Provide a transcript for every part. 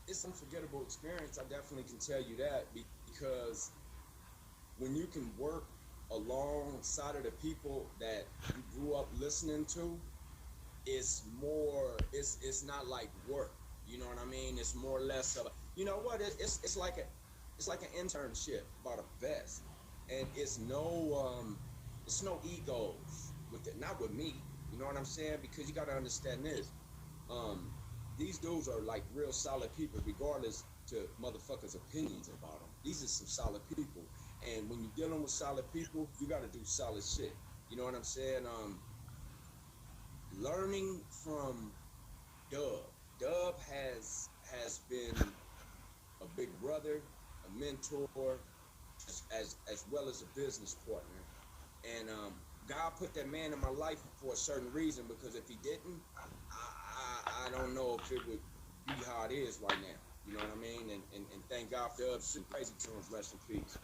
it's unforgettable experience. I definitely can tell you that because when you can work alongside of the people that you grew up listening to, it's more. It's not like work. You know what I mean? It's more or less of a, you know what? It's like an internship about a vest, and it's no egos with it. Not with me. You know what I'm saying? Because you got to understand this. Um, these dudes are like real solid people, regardless to motherfuckers' opinions about them. These are some solid people, and when you're dealing with solid people, you got to do solid shit. You know what I'm saying? Learning from Dub. Dub has been a big brother, a mentor, as well as a business partner. And God put that man in my life for a certain reason because if he didn't, I don't know if it would be how it is right now. You know what I mean? And thank God for Dub. Crazy tunes. Rest in peace.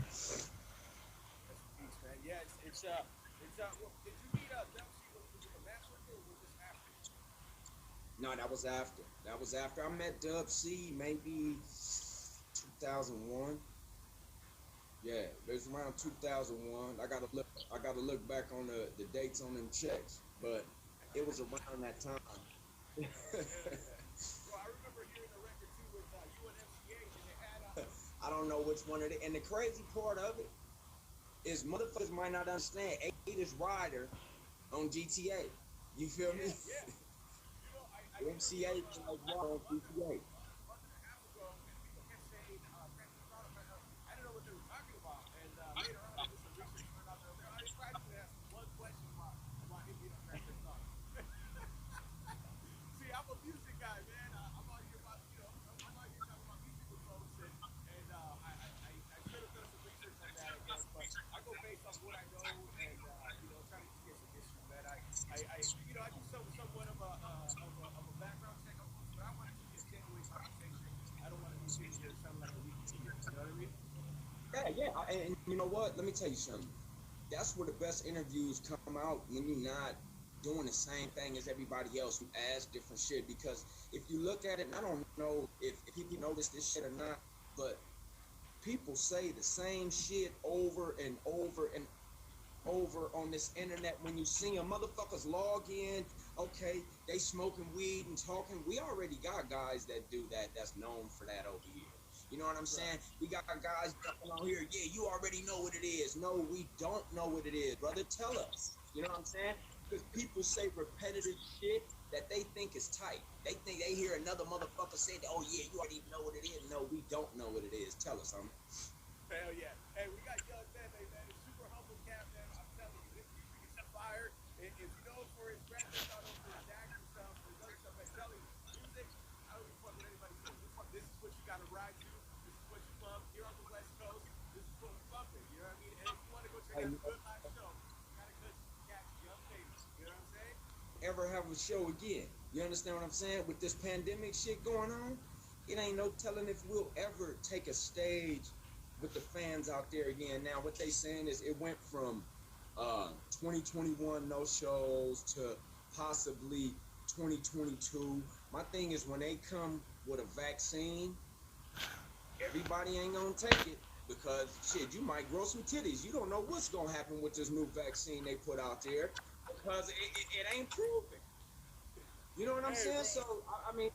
Rest in peace, man. Yeah, well, did you meet Dub C when he was in the match with you, or was this after? No, that was after. That was after I met Dub C. Maybe 2001. Yeah, it was around 2001. I gotta look back on the dates on them checks, but it was around that time. Yeah, man. Bro, I remember hearing a record too with you and MCH, and they had I don't know which one it is. And the crazy part of it is motherfuckers might not understand. Eight is Rider on GTA. You feel me? yeah, yeah. You know, I MCA interviewed is like Rider on GTA. month and a half ago, and people kept saying Grand Theft Auto. But, I didn't know what they were talking about. And later on, I did some research, found out that I actually asked one question about him being on Grand Theft Auto. See, I'm a music guy, man. I'm out here about, I'm out here talking about music with folks, and I should have done some research on that, I guess, but I go based off what I know, and try to just get some history, man. I do somewhat of a background check on folks, but I want it to be a genuine conversation. I don't want to be sitting here sounding like a Wikipedia. You know what I mean? Yeah, yeah. And you know what? Let me tell you something. That's where the best interviews come out when you're not doing the same thing as everybody else who asks different shit. Because if you look at it, and I don't know if people notice this shit or not, but people say the same shit over and over and over on this internet. When you see them motherfuckers log in, okay, they smoking weed and talking. We already got guys that do that, that's known for that over here. You know what I'm saying? Right. We got guys jumping on here. Yeah, you already know what it is. No, we don't know what it is, brother. Tell us. You know what I'm saying? Because people say repetitive shit that they think is tight. They think they hear another motherfucker say, "Oh yeah, you already know what it is." No, we don't know what it is. Tell us, homie. Hell yeah. Hey, we got Young Meme, man. He's super humble cat, man. I'm telling you, his music is fire. If you know for his Grand Theft Auto, for his action stuff, for his other stuff, man, tell him music. I don't give a fuck what anybody says. This is what you got to ride to. This is what you love here on the West Coast. This is what we bumping. You know what I mean? And if you want to go check Hey, out a good live show, you got to catch Young Meme. You know what I'm saying? ever have a show again. You understand what I'm saying? With this pandemic shit going on, it ain't no telling if we'll ever take a stage with the fans out there again. Now, what they saying is it went from 2021 no shows to possibly 2022. My thing is when they come with a vaccine, everybody ain't gonna take it because shit, you might grow some titties. You don't know what's gonna happen with this new vaccine they put out there because it ain't proven. You know what I'm Hey, saying? bro. So I mean,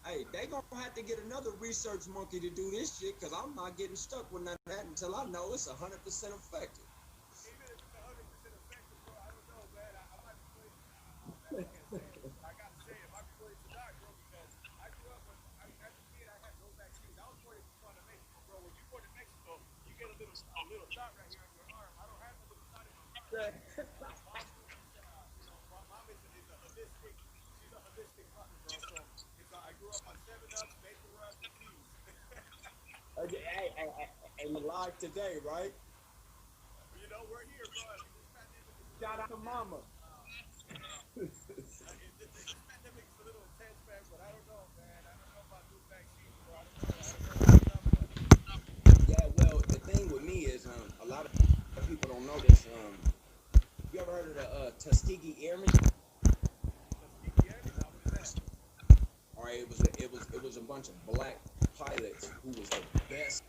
hey, they gonna have to get another research monkey to do this shit because I'm not getting stuck with none of that until I know it's 100% effective. Even if it's 100% effective, bro, I don't know, man. I might be willing. Man, I can't say it, but I gotta say it. I might be willing to die, bro, because I grew up when, as a kid, I had no vaccines. I was born in Tijuana, Mexico, bro. When you're born in Mexico, you get a little dot right here on your arm. I don't have a little dot in my arm. Mom, mom is a holistic. She's a holistic mother, bro. So I grew up on 7 Ups, Vapor Rubs, and Qs. Hey, live today, right? We're here, bro. I mean, this pandemic is a Shout little out to intense. Mama. This pandemic is a little intense, man. But I don't know, man. I don't know about those vaccines, bro. I don't know. I don't know if it's enough, but Yeah, well, the thing with me is a lot of people don't know this. You ever heard of the Tuskegee Airmen? Tuskegee Airmen. Now, what is that? All right, it it was a bunch of black pilots who was the best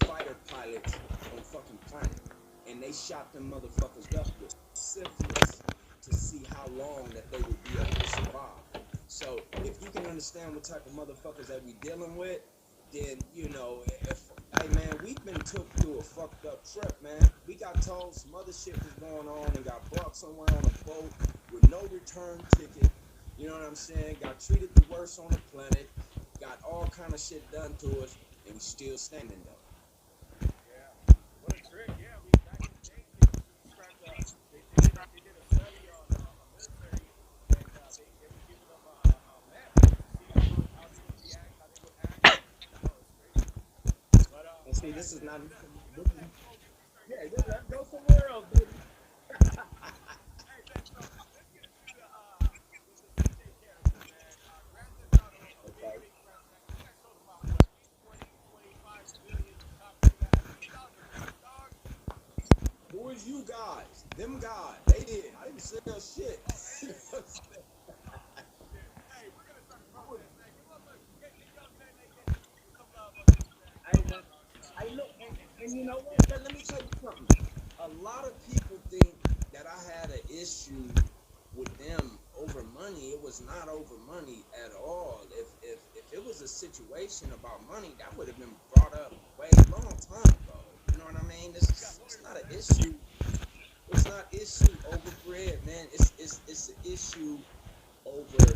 fighter pilots on fucking planet, and they shot them motherfuckers up with syphilis to see how long that they would be able to survive. So if you can understand what type of motherfuckers that we dealing with, then if hey man, we've been took through a fucked up trip, man. We got told some other shit was going on and got brought somewhere on a boat with no return ticket. You know what I'm saying? Got treated the worst on the planet, got all kind of shit done to us, and we still standing though. Yeah. What a trick. Yeah, I mean, back in the day, they used to describe they did a study on military, and they were giving them a meth to see how they would react, how they would act. It's crazy. But And see, all right, this is man. not. Enough This of is, that smoking. We start yeah, getting yeah, high. let's go somewhere else, baby. Hey, man. So let's get into the CJ character, man. Grand Theft Auto, a big, Okay. big franchise. You guys sold about what, at least 20, 25 million copies of that. I mean, y'all the big dogs. Who is you guys? Them guys. They did. I didn't sell shit. Oh, hey, hey. Oh, shit. Hey, we're gonna start a protest, man. Give up, get young man, get some love on this, man. Hey, Come man. on, dog. Hey, look, and you know what? Let me tell you something. A lot of people think that I had an issue with them over money. It was not over money at all. If it was a situation about money, that would have been brought up way long time ago. You know what I mean? You got It's lawyers, not an man. issue. It's not issue over bread, man. It's an issue over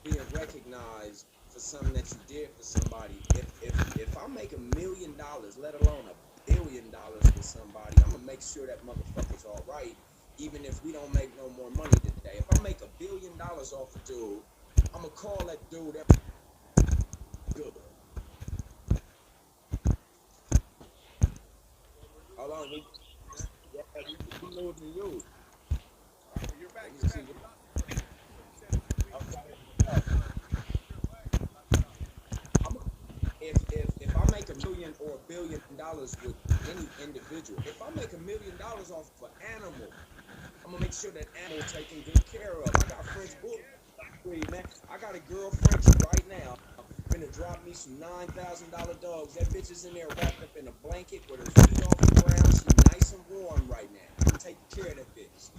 being recognized for something that you did for somebody. If I make $1 million, let alone $1 billion for somebody, I'm gonna make sure that motherfucker's all right, even if we don't make no more money today. If I make $1 billion off a dude, I'm gonna call that dude every good. We're Hold losing on, we man. yeah, we losing you. All right, you're back. Let me You're see. back. We lost you for a second. So you said if we make Okay. sure what? You got cut off. I'm if I make $1 million or $1 billion with any individual, if I make $1 million off an animal, I'm gonna make sure that animal taken good care of. I got French Hell bulldog yeah. breed, man. I got a girl Frenchie right now. Finna drop me some $9,000 dogs. That bitch is in there wrapped up in a blanket with her feet off the ground. She nice and warm right now. I'm taking care of that bitch.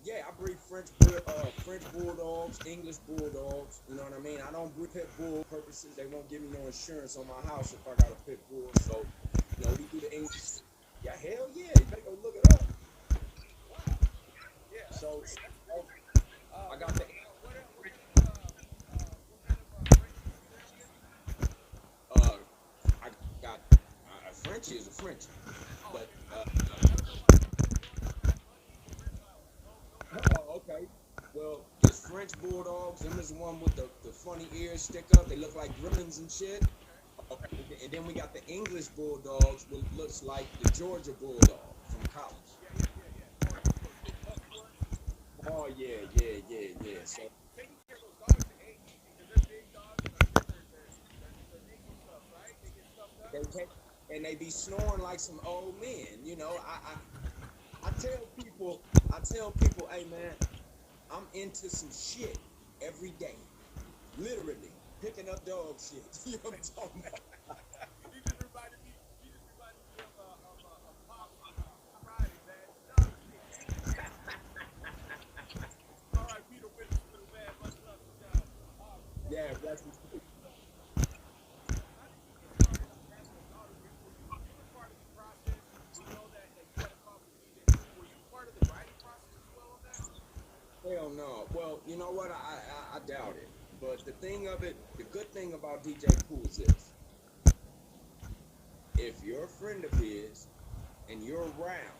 Yeah, I breed French bulldogs, English bulldogs. You know what I mean? I don't breed pit bull purposes. They won't give me no insurance on my house if I got a pit bull. So, we do the English. Yeah, hell yeah. You better go look it up. Wow. Yeah, So, that's crazy. I What got the what kind of Frenchies do you have again? I got a Frenchie is a Frenchie, Oh, but okay. I don't know why some people go into mad monkeys and no Frenchies. oh, okay. Well, it's French bulldogs. Them is the one with the funny ears stick up. They look like gremlins and shit. Okay. Okay. And then we got the English bulldogs, which looks like the Georgia bulldog from college. Yeah. Oh, those big puffy ones. Oh yeah, yeah, yeah, yeah. Man, So hey, taking care of those dogs ain't easy because they're big dogs and I'm sure they're nasal stuff, right? They get stuffed up. they take and they be snoring like some old men. I tell people, hey man, I'm into some shit every day. Literally picking up dog shit. You know what I'm talking about? He just reminded me of Pops on Friday, man. Dog shit every day. All right, Peter Witherspoon, man. Much love to y'all. Before we Yeah, get back that's into it, so how did you get started on Grand Theft Auto? You were part of the process. We know that you had a call from DJ Pooh. Were you part of the writing process as well on that? hell no. Well, you know what? I doubt it. But the good thing about DJ Pooh is this: if you're a friend of his and you're around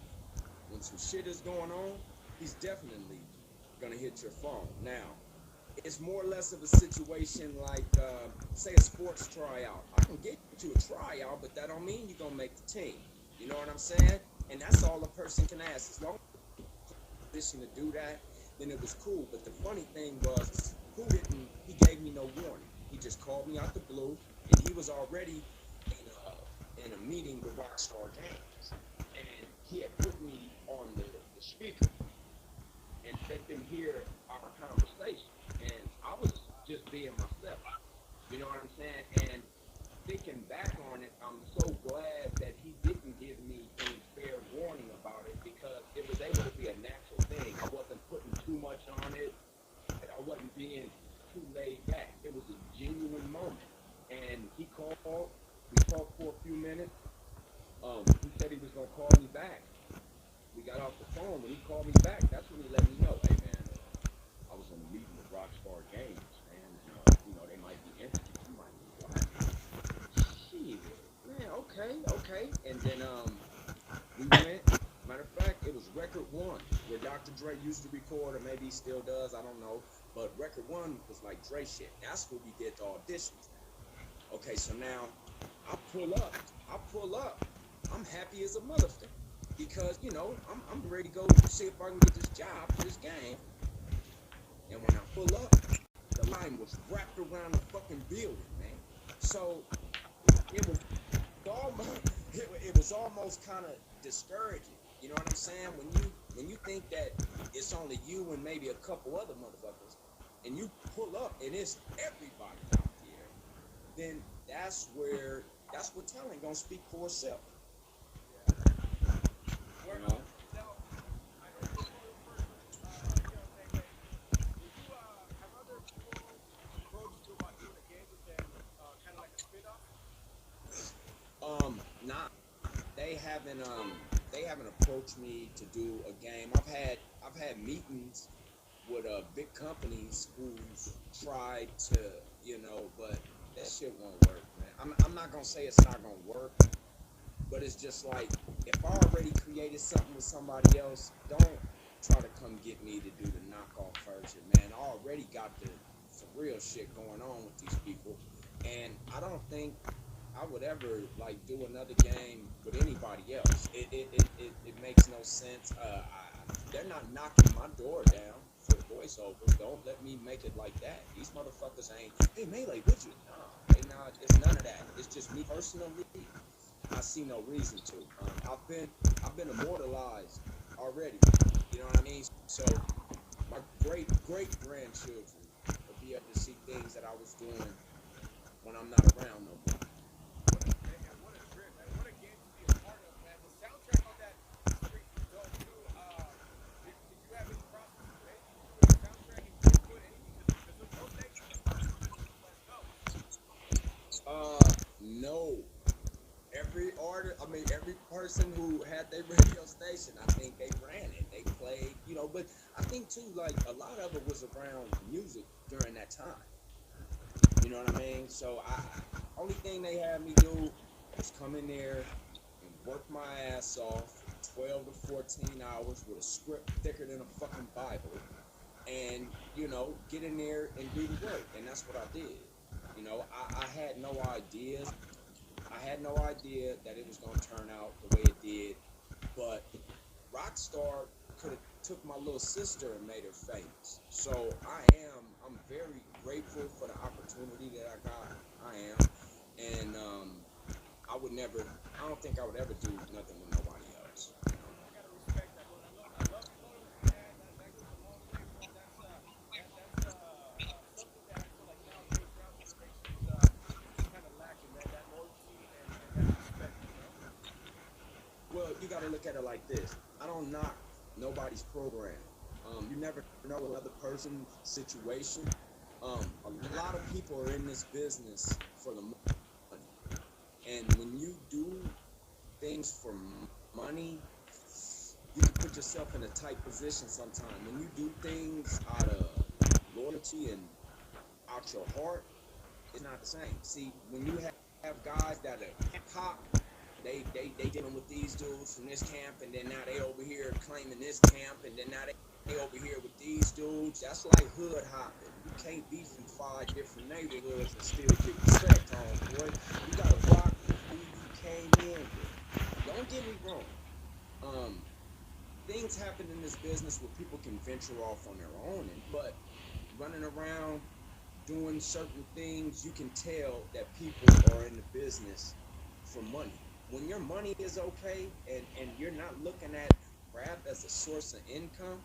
when some shit is going on, he's definitely gonna hit your phone. Now, it's more or less of a situation like, say, a sports tryout. I can get you a tryout, but that don't mean you're gonna make the team. You know what I'm saying? And that's all a person can ask. As long position to do that, then it was cool. But the funny thing was, who didn't? He gave me no warning. He just called me out the blue, and he was already in a meeting with Rockstar Games, and he had put me on the speaker and let them hear our conversation. And I was just being myself. You know what I'm saying? And thinking back on it, I'm so glad that he didn't give me any fair warning about it because it was able to be a natural thing. I wasn't putting too much on it. I wasn't being too laid back. It was a genuine moment. And he called. We talked for a few minutes. He said he was gonna call me back. We got off the phone. When he called me back, that's when he let me know, hey man, I was in a meeting with Rockstar Games, man. They might be interested. You might be what? Shit, man. Okay, okay. And then we went. Matter of fact, it was Record One where Dr. Dre used to record, or maybe he still does. I don't know. But Record One was like Dre shit. That's where we did the auditions. Okay, so now I pull up. I pull up. I'm happy as a motherfucker because I'm ready to go see if I can get this job for this game. And when I pull up, the line was wrapped around the fucking building, man. So it was almost it was almost kind of discouraging. You know what I'm saying? When you think that it's only you and maybe a couple other motherfuckers, and you pull up and it's everybody out there, then that's where talent gonna speak for itself. Where, You know? now, I know you're a photo person, Maylay. Would you have other people approached you about doing a game with them, kind of like a spin-off? Nah, they haven't approached me to do a game. I've had meetings with big companies who's tried to, but that shit won't work, man. I'm not gonna say it's not gonna work, but it's just like if I already created something with somebody else, don't try to come get me to do the knockoff version, man. I already got the for real shit going on with these people, and I don't think I would ever like do another game with anybody else. It makes no sense. They're not knocking my door down for voiceover. Don't let me make it like that. These motherfuckers ain't. Hey Melee, would you? Nah, they not. It's none of that. It's just me personally. I see no reason to. I've been immortalized already. You know what I mean? So my great grandchildren will be able to see things that I was doing when I'm not around no more. What a trip, man. What a game to be a part of, man. The soundtrack on that is freaking dope, too. Did you have any props to do anything to do with the soundtrack? Any input, anything? Because those days used to be produced on the West Coast. No. Every person who had their radio station, I think they ran it. They played, but I think too, like a lot of it was around music during that time. You know what I mean? So only thing they had me do was come in there and work my ass off 12 to 14 hours with a script thicker than a fucking Bible, and get in there and do the work, and that's what I did. I had no idea. I had no idea that it was gonna turn out the way it did, but Rockstar could have took my little sister and made her famous. So I'm very grateful for the opportunity that I got. I am, and I would never. I don't think I would ever do nothing with nobody else. I gotta respect that, brother. I love photos, man. That goes a long way, bro. That's something that I feel like now generations is kind of lacking, man. That loyalty and that respect. Well, you got to look at it like this. I don't knock nobody's program. You never know another person's situation. A lot of people are in this business for the money, and when you do things for money, you can put yourself in a tight position sometimes. When you do things out of loyalty and out your heart, it's not the same. See, when you have guys that are hip hop, they dealing with these dudes from this camp, and then now they over here claiming this camp, and then now they over here with these dudes. That's like hood hopping. You can't be from 5 different neighborhoods and still get respect, homeboy. You gotta rock with who you came in with. Don't get me wrong. Um, Things happen in this business where people can venture off on their own, but running around doing certain things, you can tell that people are in the business for money. When your money is okay and you're not looking at rap as a source of income,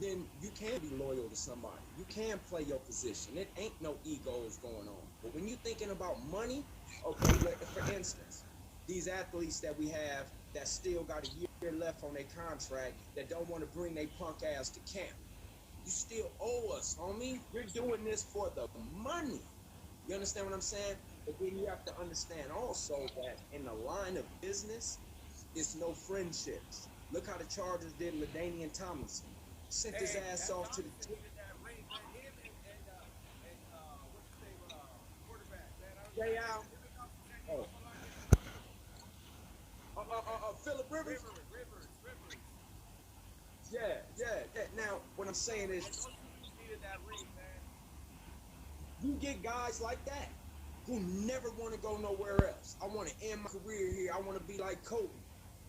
then you can be loyal to somebody. You can play your position. It ain't no egos going on. But when you're thinking about money, okay, for instance, these athletes that we have that still got a year left on their contract that don't want to bring their punk ass to camp. You still owe us, homie. You're doing this for the money. You understand what I'm saying? But then you have to understand also that in the line of business, it's no friendships. Look how the Chargers did LaDainian Tomlinson. Sent his Hey, ass that off to the Tomlinson needed that ring, man. Him and what's his name, quarterback, man. I don't know. Jay Him out. and San Diego Oh, Malone, what's his quarterback? Philip Rivers. Rivers. Yeah. Now, what I'm saying is, And those two dudes needed that ring, man. you get guys like that who never want to go nowhere else. I want to end my career here. I want to be like Kobe.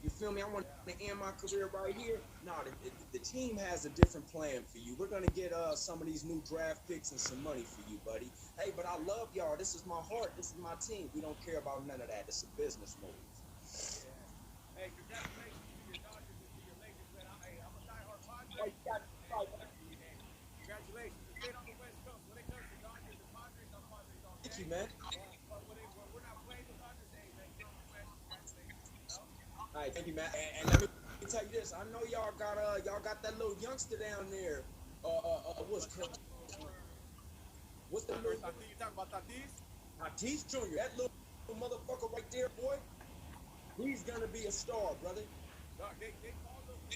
You feel me? I want to end my career right here. Nah, the team has a different plan for you. We're gonna get some of these new draft picks and some money for you, buddy. Hey, but I love y'all. This is my heart. This is my team. We don't care about none of that. It's a business move. Yeah. Hey, congratulations to your Dodgers and to your Lakers, man. I'm a diehard Oh, Padres you got fan, it right. and congratulations. You stayed on the West Coast. When it comes to Dodgers and Padres, I'm Padres all Thank day. you, man. But when we're not playing the Dodgers, hey, man, you're on the West. Congratulations. You know? All right, thank you, man. And let me tell you this. I know y'all got that little youngster down there. What's the little Tatis, you talking about Tatis? Tatis Jr. That little motherfucker right there, boy. He's gonna be a star, brother. Dog, they called them the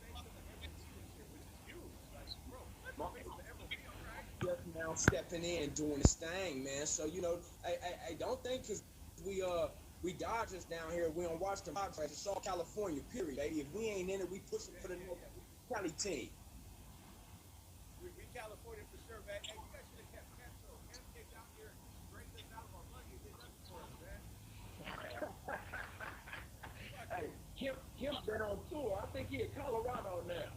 face of the MLB this year, which is huge. Like, bro, what? My Face of the MLB, all right. just now stepping in, doing his thing, man. So I don't think because we Dodgers down here, we don't watch the Dodgers. It's all California, period, baby. If we ain't in it, we pushing for the North County team. We California for sure, man. Hey, you guys should have kept Kemp, though. Kemp came down here, drained us out of our money, and did nothing for us, man. Hey, Kim's been on tour. I think he in Colorado now.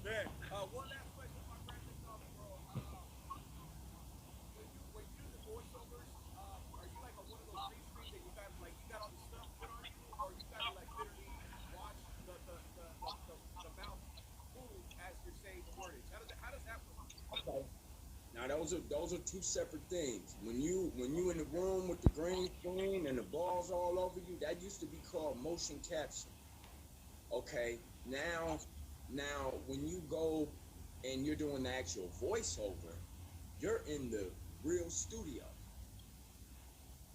Man, one last question before I wrap this up, bro. When you do the voiceovers, are you like on one of those green screens that you got all the stuff put on you, or you gotta like literally watch the mouth move as you're saying the wordage? How does that work? Okay. Now those are two separate things. When you in the room with the green screen and the balls all over you, that used to be called motion capture. Okay. Now when you go and you're doing the actual voiceover, you're in the real studio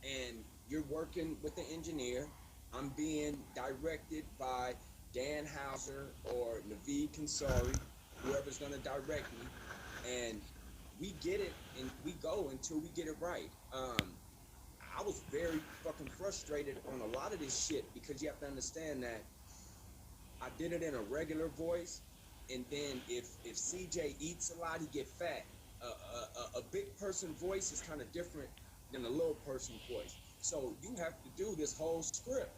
and you're working with the engineer. I'm being directed by Dan Hauser or Naveed Kansari, whoever's gonna direct me, and we get it and we go until we get it right. I was very fucking frustrated on a lot of this shit because you have to understand that I did it in a regular voice, and then if CJ eats a lot, he get fat. A big person voice is kind of different than a little person voice. So you have to do this whole script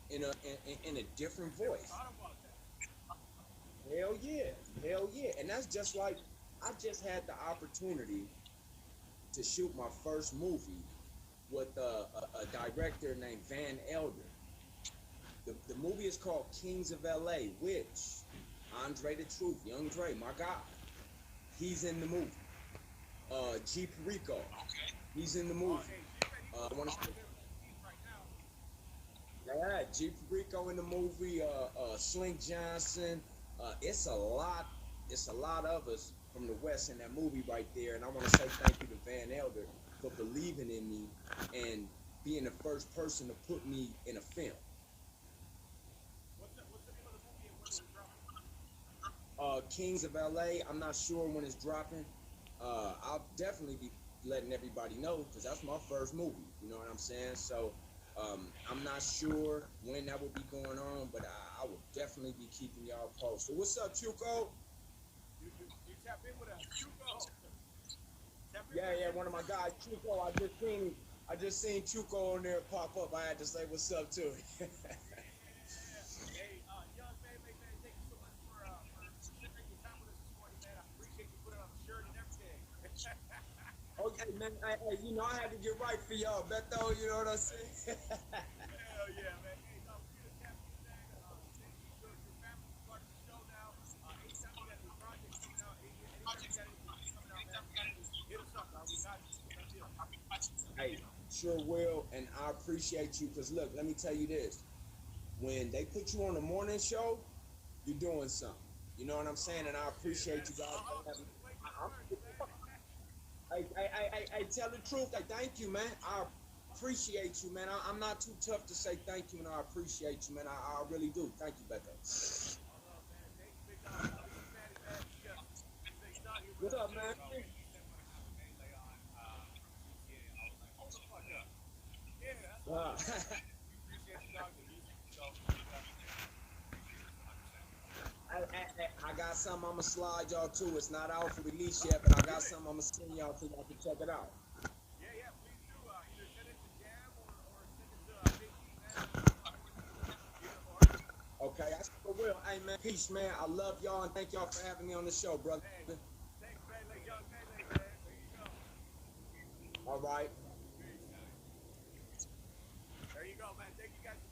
in a different voice. Thought about that. Hell yeah, and that's just like I just had the opportunity to shoot my first movie with a director named Van Elder. The movie is called Kings of LA, which Andre the Truth, Young Dre, my guy, he's in the movie. G Perico, he's in the movie. Hey, I want to say, right now. yeah, G Perico in the movie. Slink Johnson. It's a lot. It's a lot of us from the West in that movie right there. And I want to say thank you to Van Elder for believing in me and being the first person to put me in a film. What's the name of the movie and when is it dropping? Kings of LA. I'm not sure when it's dropping. I'll definitely be letting everybody know because that's my first movie. You know what I'm saying? So I'm not sure when that will be going on, but I will definitely be keeping y'all posted. What's up, Chuko? You tap in with us. You go. Yeah, one of my guys, Chuko. I just seen Chuko on there pop up. I had to say what's up to him. Hey, young man, thank you so much for sharing your time with us this morning, man. I appreciate you putting on the shirt and everything. Okay, man. Hey, you know I had to get right for y'all, Beto. You know what I'm saying? Hell yeah, man. Hey, we need to tap in, man. Thank you to your family. Hey, sure will, and I appreciate you. Cause look, let me tell you this: when they put you on the morning show, you're doing something. You know what I'm saying? And I Shit, man. appreciate you guys for having me. Just waking up I- early, man. I tell the truth. I thank you, man. I appreciate you, man. I'm not too tough to say thank you, and I appreciate you, man. I really do. Thank you, Becca. Hold on, man. Thank you, big dog. Big Fatty, man. He's not here with What's us up, today, man? bro. He said we're gonna have a melee on GTA. I was like, hold the fuck up. Yeah, that's all. Wow. We appreciate the dog, the music, so appreciate it 100%. I got something I'ma slide y'all to. It's not out for release yet, but I got something I'ma send y'all so y'all can check it out. Yeah, yeah, please do. Either send it to Jam or send it to Big E, man. Either or. Okay, I sure will. Hey, man, peace, man. I love y'all and thank y'all for having me on the show, brother. Hey, thanks, Melee, young Melee, man. There you go. All right. Peace. There you go, man. Thank you guys for